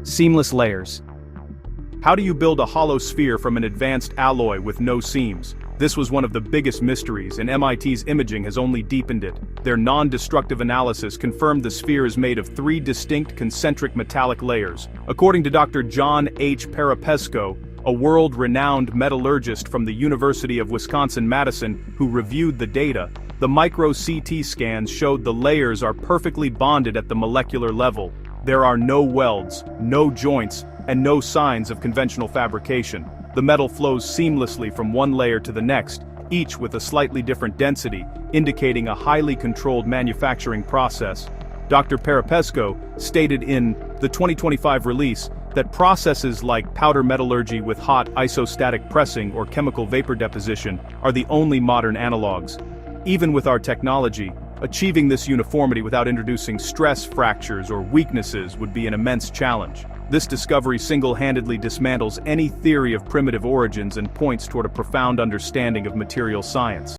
Seamless layers. How do you build a hollow sphere from an advanced alloy with no seams? This was one of the biggest mysteries, and MIT's imaging has only deepened it. Their non-destructive analysis confirmed the sphere is made of 3 distinct concentric metallic layers. According to Dr. John H. Parapesco, a world-renowned metallurgist from the University of Wisconsin-Madison who reviewed the data, the micro-CT scans showed the layers are perfectly bonded at the molecular level. There are no welds, no joints, and no signs of conventional fabrication. The metal flows seamlessly from one layer to the next, each with a slightly different density, indicating a highly controlled manufacturing process. Dr. Parapesco stated in the 2025 release that processes like powder metallurgy with hot isostatic pressing or chemical vapor deposition are the only modern analogs. Even with our technology, achieving this uniformity without introducing stress fractures or weaknesses would be an immense challenge. This discovery single-handedly dismantles any theory of primitive origins and points toward a profound understanding of material science.